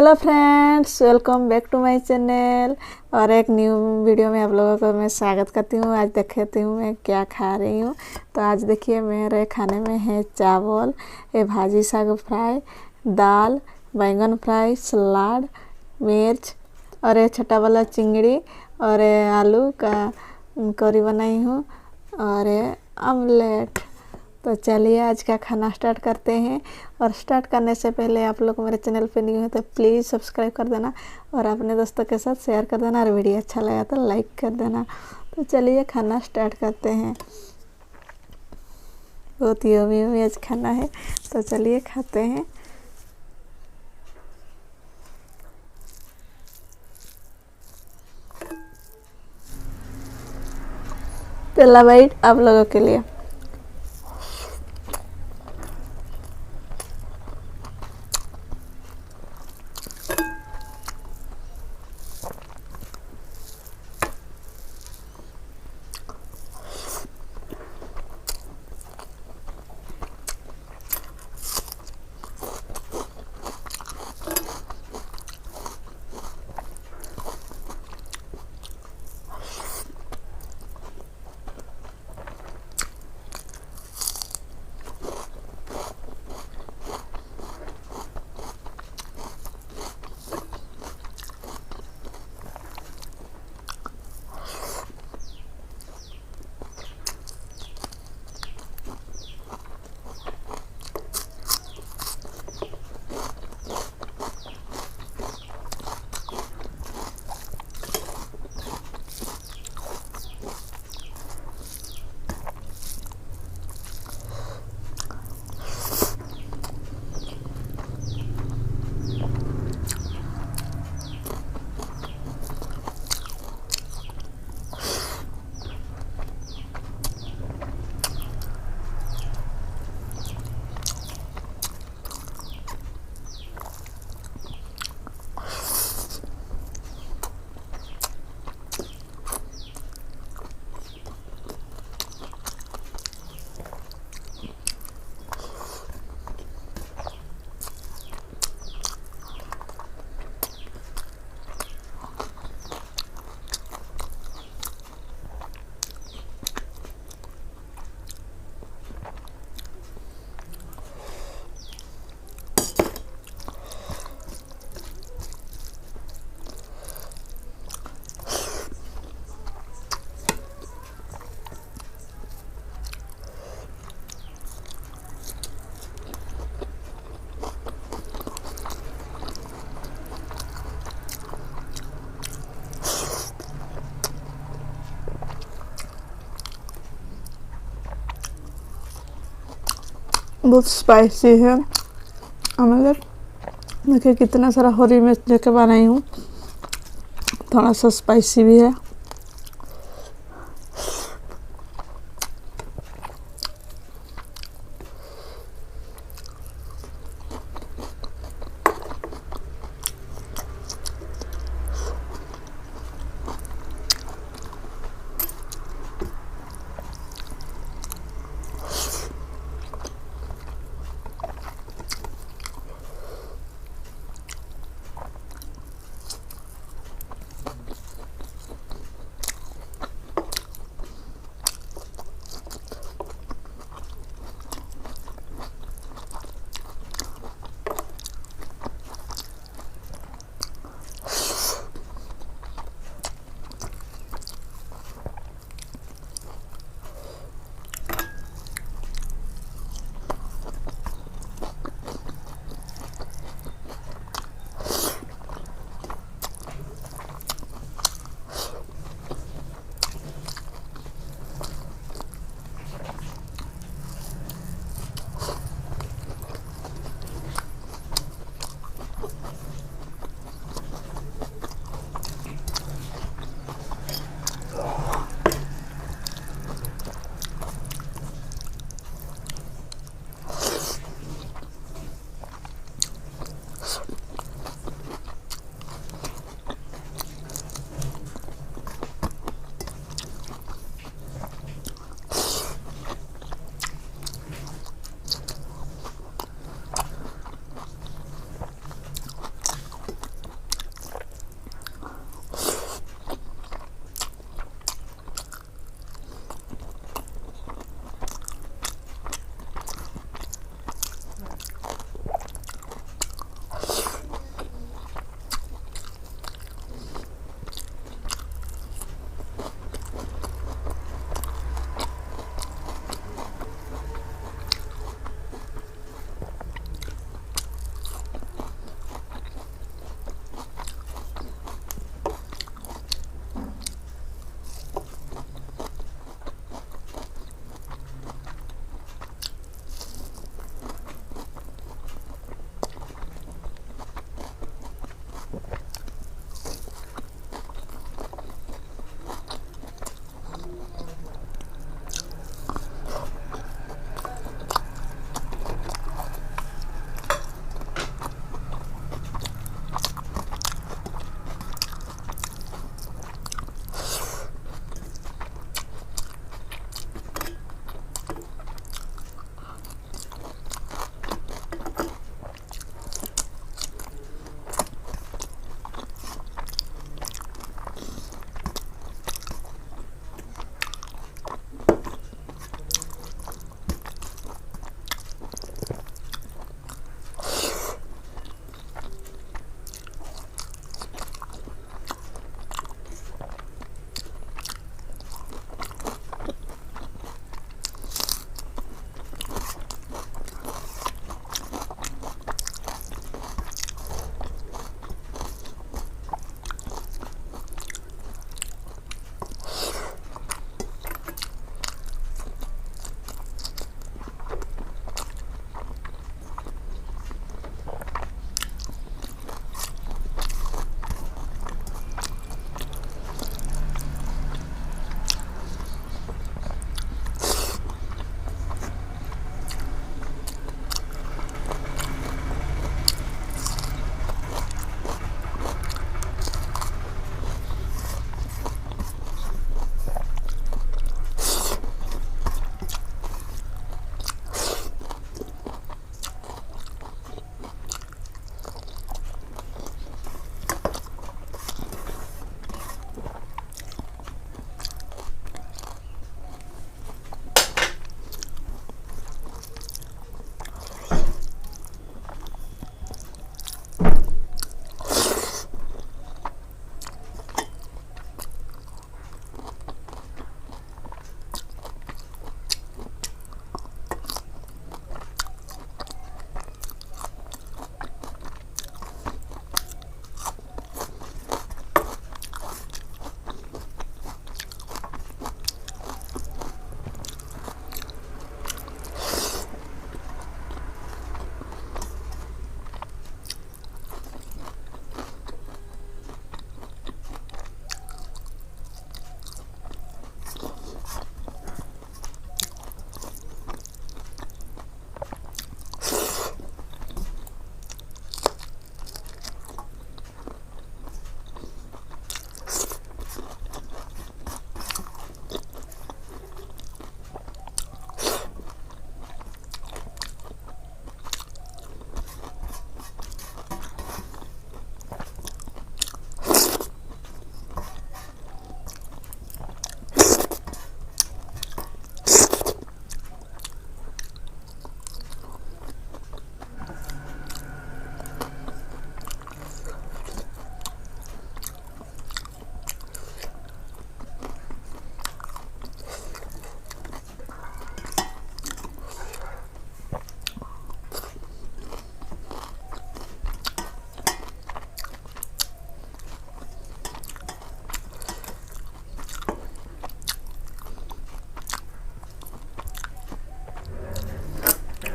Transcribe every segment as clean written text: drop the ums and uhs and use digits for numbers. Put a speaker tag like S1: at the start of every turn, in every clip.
S1: Hello friends, welcome back to my channel और एक new video में आप लोगों को मैं स्वागत करती हूँ। आज दिखाती हूँ मैं क्या खा रही हूँ। तो आज देखिए मेरे खाने में है चावल, ये भाजी साग फ्राई, दाल, बैंगन फ्राई, सलाद, मिर्च और ये छोटा वाला चिंगड़ी और ये आलू का करी बनाई हूँ और ये ऑमलेट। तो चलिए आज का खाना स्टार्ट करते हैं। और स्टार्ट करने से पहले आप लोग मेरे चैनल पे न्यू है तो प्लीज़ सब्सक्राइब कर देना और अपने दोस्तों के साथ शेयर कर देना और वीडियो अच्छा लगा तो लाइक कर देना। तो चलिए खाना स्टार्ट करते हैं। बहुत यम्मी आज खाना है, तो चलिए खाते हैं। पहला बाइट आप लोगों के लिए। बहुत स्पाइसी है ऑमलेट। देखिए कितना सारा हरी मिर्च लेके बनाई हूँ, थोड़ा सा स्पाइसी भी है।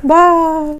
S1: बाय।